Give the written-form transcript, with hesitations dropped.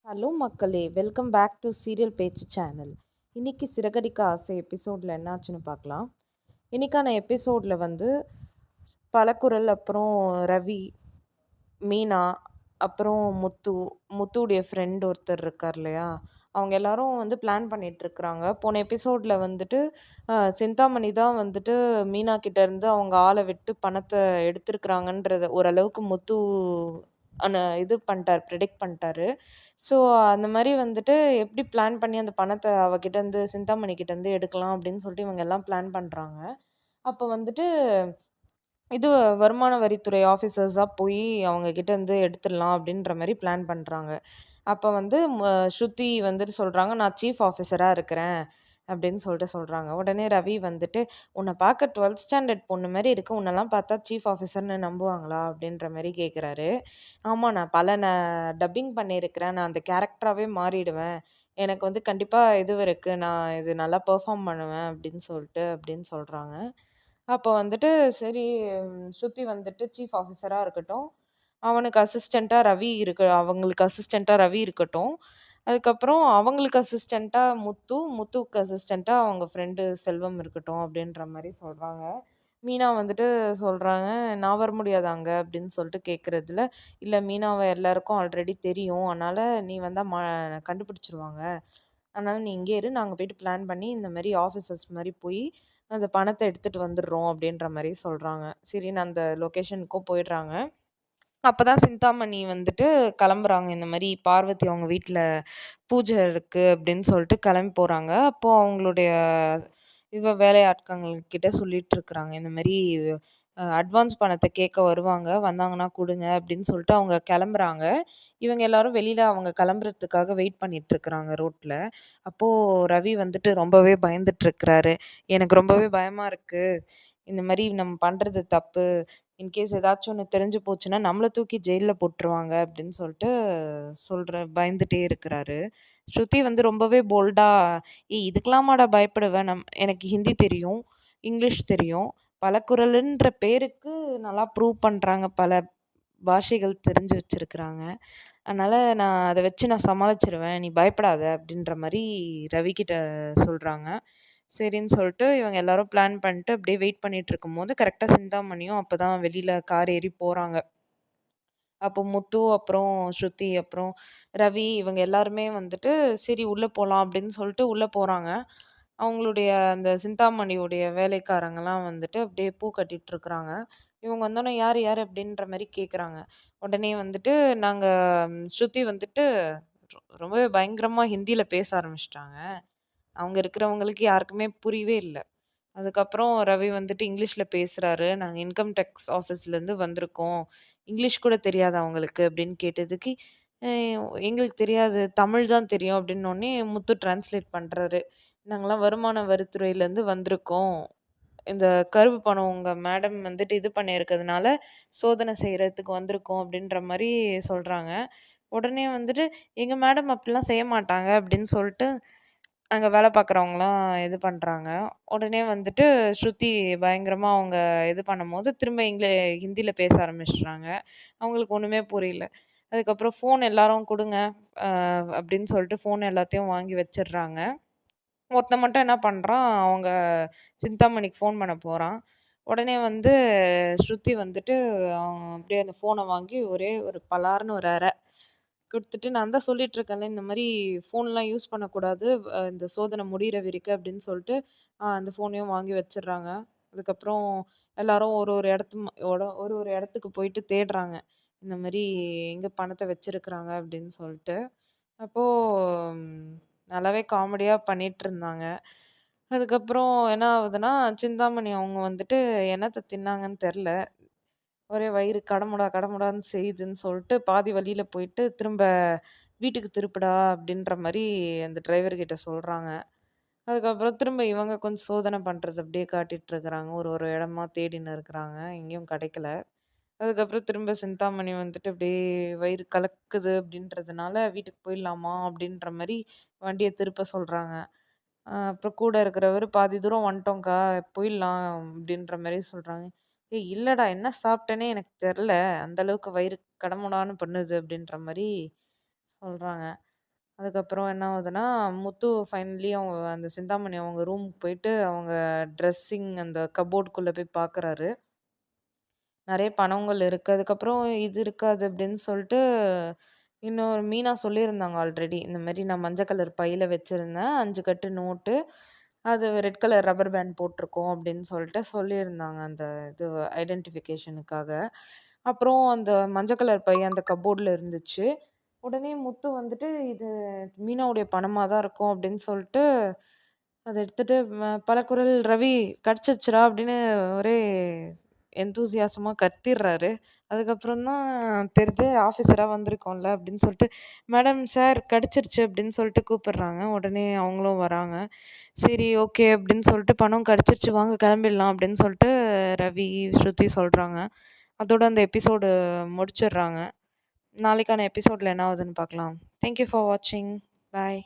Hello மக்களே, welcome back to serial பேச்சு channel. இன்னைக்கு சிறகடிக்க ஆசை எபிசோடில் என்னாச்சுன்னு பார்க்கலாம். இன்னைக்கான எபிசோடில் வந்து பலக்குரல், அப்புறம் ரவி, மீனா, அப்புறம் முத்துடைய ஃப்ரெண்ட் ஒருத்தர் இருக்கார் இல்லையா, அவங்க எல்லாரும் வந்து பிளான் பண்ணிகிட்ருக்குறாங்க. போன எபிசோடில் வந்துட்டு சிந்தாமணி தான் வந்துட்டு மீனா கிட்டேருந்து அவங்க ஆளை விட்டு பணத்தை எடுத்துருக்குறாங்கன்றத ஓரளவுக்கு முத்து இது பண்ணிட்டார், ப்ரிடிக்ட் பண்ணிட்டாரு. ஸோ அந்த மாரி வந்துட்டு எப்படி பிளான் பண்ணி அந்த பணத்த அவகிட்டேருந்து சிந்தாமணி கிட்டேருந்து எடுக்கலாம் அப்படின்னு சொல்லிட்டு இவங்க எல்லாம் பிளான் பண்றாங்க. அப்போ வந்துட்டு இது வருமான வரித்துறை ஆஃபீசர்ஸா போய் அவங்க கிட்டேருந்து எடுத்துடலாம் அப்படின்ற மாரி பிளான் பண்றாங்க. அப்போ வந்து ஸ்ருதி வந்துட்டு சொல்றாங்க, "நான் சீஃப் ஆஃபீஸரா இருக்கிறேன்." அப்படின்னு சொல்லிட்டு சொல்றாங்க. உடனே ரவி வந்துட்டு, "உன்ன பார்க்க 12த் ஸ்டாண்டர்ட் பொண்ணு மாரி இருக்கு. உன்னெல்லாம் பார்த்தா சீஃப் ஆஃபீஸர்ன்னு நம்புவாங்களா?" அப்படின்ற மாரி கேட்குறாரு. "ஆமா, நான் டப்பிங் பண்ணியிருக்கிறேன். நான் அந்த கேரக்டராவே மாறிடுவேன். எனக்கு வந்து கண்டிப்பா இது இருக்கு. நான் இது நல்லா பெர்ஃபார்ம் பண்ணுவேன்." அப்படின்னு சொல்றாங்க. அப்போ வந்துட்டு சரி, ஸ்ருதி வந்துட்டு சீஃப் ஆஃபீஸரா இருக்கட்டும். அவங்களுக்கு அசிஸ்டன்ட்டா ரவி இருக்கட்டும். அதுக்கப்புறம் அவங்களுக்கு அசிஸ்டன்ட்டா முத்துவுக்கு அசிஸ்டன்ட்டா அவங்க ஃப்ரெண்டு செல்வம் இருக்கட்டும் அப்படின்ற மாரி சொல்றாங்க. மீனா வந்துட்டு சொல்றாங்க, "நான் வர முடியாதா அங்க?" அப்படின்னு சொல்லிட்டு கேட்கறதுல, "இல்ல, மீனாவ எல்லாருக்கும் ஆல்ரெடி தெரியும். அதனால நீ வந்தா கண்டுபிடிச்சுருவாங்க. அதனால நீ இங்கேயே இரு. நாங்க போயிட்டு பிளான் பண்ணி இந்த மாரி ஆஃபீசர்ஸ் மாரி போய் அந்த பணத்த எடுத்துட்டு வந்துடுறோம்." அப்படின்ற மாரி சொல்றாங்க. சரின்னு அந்த லொகேஷனுக்கும் போயிடுறாங்க. அப்பதான் சிந்தாமணி வந்துட்டு கிளம்புறாங்க. இந்த மாரி பார்வதி அவங்க வீட்ல பூஜை இருக்கு அப்படின்னு சொல்லிட்டு கிளம்பி போறாங்க. அப்போ அவங்களுடைய வேலையாட்கள் கிட்ட சொல்லிட்டு இருக்கிறாங்க. இந்த மாரி அட்வான்ஸ் பணத்த கேட்க வருவாங்க. வந்தாங்கன்னா குடுங்க அப்படின்னு சொல்லிட்டு அவங்க கிளம்புறாங்க. இவங்க எல்லாரும் வெளியில அவங்க கிளம்புறதுக்காக வெயிட் பண்ணிட்டு இருக்கிறாங்க ரோட்ல. அப்போ ரவி வந்துட்டு ரொம்பவே பயந்துட்டு இருக்கிறாரு. "எனக்கு ரொம்பவே பயமா இருக்கு. இந்த மாரி நம்ம பண்றது தப்பு. இன்கேஸ் ஏதாச்சும் ஒண்ணு தெரிஞ்சு போச்சுன்னா, நம்மள தூக்கி ஜெயில்ல போட்டுருவாங்க." அப்படின்னு சொல்லிட்டு பயந்துட்டே இருக்கிறாரு. ஸ்ருதி வந்து ரொம்பவே போல்டா, "ஏய், இதுக்கெல்லாமாடா பயப்படுவ? எனக்கு ஹிந்தி தெரியும், இங்கிலீஷ் தெரியும். பலகுரலுன்ற பேருக்கு நல்லா ப்ரூவ் பண்றாங்க. பல பாஷைகள் தெரிஞ்சு வச்சிருக்கிறாங்க. அதனால நான் சமாளிச்சுருவேன். நீ பயப்படாத." அப்படின்ற மாரி ரவிகிட்ட சொல்றாங்க. சரின்னு சொல்லிட்டு இவங்க எல்லாரும் பிளான் பண்ணிட்டு அப்படியே வெயிட் பண்ணிட்டு இருக்கும்போது, கரெக்ட்டா சிந்தாமணியும் அப்பதான் வெளியில கார் ஏறி போறாங்க. அப்போ முத்து, அப்புறம் ஸ்ருதி, அப்புறம் ரவி இவங்க எல்லாருமே வந்துட்டு, சரி உள்ள போலாம் அப்படின்னு சொல்லிட்டு உள்ள போறாங்க. அவங்களுடைய அந்த சிந்தாமணியுடைய வேலைக்காரங்கலாம் வந்துட்டு அப்படியே பூ கட்டிட்டு இருக்கிறாங்க. இவங்க வந்தோனே, "யாரு யாரு?" அப்படின்ற மாரி கேட்குறாங்க. உடனே வந்துட்டு நாங்க ஸ்ருதி வந்துட்டு ரொம்பவே பயங்கரமா ஹிந்தியில பேச ஆரம்பிச்சுட்டாங்க. அங்க இருக்கிறவங்களுக்கு யாருக்குமே புரியவே இல்ல. அதுக்கப்புறம் ரவி வந்துட்டு இங்கிலீஷ்ல பேசுறாரு. "நாங்க இன்கம் டேக்ஸ் ஆஃபீஸ்லேருந்து வந்திருக்கோம். இங்கிலீஷ் கூட தெரியாதா உங்களுக்கு?" அப்படின்னு கேட்டதுக்கு, "அ எங்களுக்கு தெரியாது. தமிழ் தான் தெரியும்." அப்படின்னோனே முத்து டிரான்ஸ்லேட் பண்றாரு. "நாங்கலாம் வருமான வரித்துறையிலேருந்து வந்திருக்கோம். இந்த கருப்பு பணம் உங்க மேடம் வந்துட்டு இது பண்ணியிருக்கிறதுனால, சோதனை செய்றதுக்கு வந்திருக்கோம்." அப்படின்ற மாரி சொல்றாங்க. உடனே வந்துட்டு, "எங்க மேடம் அப்படிலாம் செய்ய மாட்டாங்க." அப்படின்னு சொல்லிட்டு அங்க வேலை பார்க்குறவங்கலாம் இது பண்றாங்க. உடனே வந்துட்டு ஸ்ருதி பயங்கரமா அவங்க இது பண்ணும்போது, திரும்ப ஹிந்தியில பேச ஆரம்பிச்சுட்டாங்க. அவங்களுக்கு ஒண்ணுமே புரியல. அதுக்கப்புறம் "ஃபோன் எல்லாரும் குடுங்க." அ அப்படின்னு சொல்லிட்டு ஃபோன் எல்லாத்தையும் வாங்கி வச்சுடுறாங்க. ஒருத்தன் மட்டும் என்ன பண்றான், அவங்க சிந்தாமணிக்கு ஃபோன் பண்ண போறான். உடனே வந்து ஸ்ருதி வந்துட்டு அப்படியே அந்த ஃபோன வாங்கி ஒரே ஒரு பலார்ன்னு ஒரு அர குடுத்துட்டு, "நான் தான் சொல்லிட்டு இருக்கேன்ல, இந்த மாரி ஃபோன்லாம் யூஸ் பண்ணக்கூடாது. இந்த சோதனை முடியிற வரைக்கும்." அப்படின்னு சொல்லிட்டு, அந்த ஃபோனையும் வாங்கி வச்சுடுறாங்க. அதுக்கப்புறம் எல்லாரும் ஒரு ஒரு ஒரு ஒரு இடத்துக்கு போயிட்டு தேடுறாங்க. இந்த மாரி எங்க பணத்த வச்சிருக்கிறாங்க அப்படின்னு சொல்லிட்டு. அப்போ நல்லாவே காமெடியா பண்ணிட்டுருந்தாங்க. அதுக்கப்புறம் என்ன ஆகுதுன்னா, சிந்தாமணி அவங்க வந்துட்டு என்னத்த தின்னாங்கன்னு தெர்ல. ஒரே வயிறு கடமுடா கடமுடான்னு செய்யுதுன்னு சொல்லிட்டு, பாதி வழியில போயிட்டு, "திரும்ப வீட்டுக்கு திருப்புடா." அப்படின்ற மாரி அந்த டிரைவர் கிட்ட சொல்றாங்க. அதுக்கப்புறம் திரும்ப இவங்க கொஞ்சம் சோதனை பண்றது அப்படியே காட்டிட்டுருக்குறாங்க. ஒரு ஒரு இடமா தேடின்னு இருக்கிறாங்க. எங்கேயும் கிடைக்கல. அதுக்கப்புறம் திரும்ப சிந்தாமணி வந்துட்டு அப்படியே வயிறு கலக்குது அப்படின்றதுனால, "வீட்டுக்கு போயிடலாமா?" அப்படின்ற மாரி வண்டிய திருப்ப சொல்றாங்க. அப்புறம் கூட இருக்கிறவரு, "பாதி தூரம் வந்துட்டோம்க்கா, போயிடலாம்." அப்படின்ற மாரி சொல்றாங்க. "ஏய், இல்லடா, என்ன சாப்பிட்டேன்னே எனக்கு தெர்ல. அந்த அளவுக்கு வயிறு கடமுடான்னு பண்ணுது." அப்படின்ற மாரி சொல்றாங்க. அதுக்கப்புறம் என்ன ஆகுதுன்னா, முத்து ஃபைனலி அவங்க அந்த சிந்தாமணி அவங்க ரூமுக்கு போயிட்டு, அவங்க ட்ரெஸ்ஸிங் அந்த கப்போர்டுக்குள்ள போய் பார்க்குறாரு. நெறைய பணங்கள் இருக்கு. அதுக்கப்புறம் இது இருக்காது அப்படின்னு சொல்லிட்டு, இன்னொரு மீனா சொல்லியிருந்தாங்க ஆல்ரெடி. இந்த மாரி நான் மஞ்ச கலர் பையில வச்சிருந்தேன். 5 கட்டு நோட்டு. அது ரெட் கலர் ரப்பர் பேண்ட் போட்டிருக்கோம் அப்படின்னு சொல்லிட்டு சொல்லியிருந்தாங்க. அந்த இது ஐடென்டிஃபிகேஷனுக்காக. அப்புறம் அந்த மஞ்ச கலர் பை அந்த கப்போர்ட்ல இருந்துச்சு. உடனே முத்து வந்துட்டு, "இது மீனாவுடைய பணமா தான் இருக்கும்" அப்படின்னு சொல்ட்டு, அத எடுத்துட்டு பலகுரல் "ரவி கெடச்சிருச்சுடா" அப்படின்னு ஒரே எந்தூசியாசமா கத்திர்றாரு. அதுக்கப்புறம் தான் தெரியுது ஆஃபீஸரா வந்திருக்கோம்ல அப்படின்னு சொல்லிட்டு, "மேடம், சார் கெடச்சிருச்சு" அப்படின்னு சொல்லிட்டு கூப்பிடுறாங்க. உடனே அவங்களும் வராங்க. சரி, ஓகே அப்படின்னு சொல்லிட்டு, "பணம் கெடச்சிருச்சு வாங்க கிளம்பிடலாம்" அப்படின்னு சொல்லிட்டு ரவி, ஸ்ருதி சொல்றாங்க. அதோட அந்த எபிசோடு முடிச்சிடுறாங்க. நாளைக்கான எபிசோட்ல என்ன ஆகுதுன்னு பார்க்கலாம். தேங்க் யூ ஃபார் வாட்சிங். பாய்.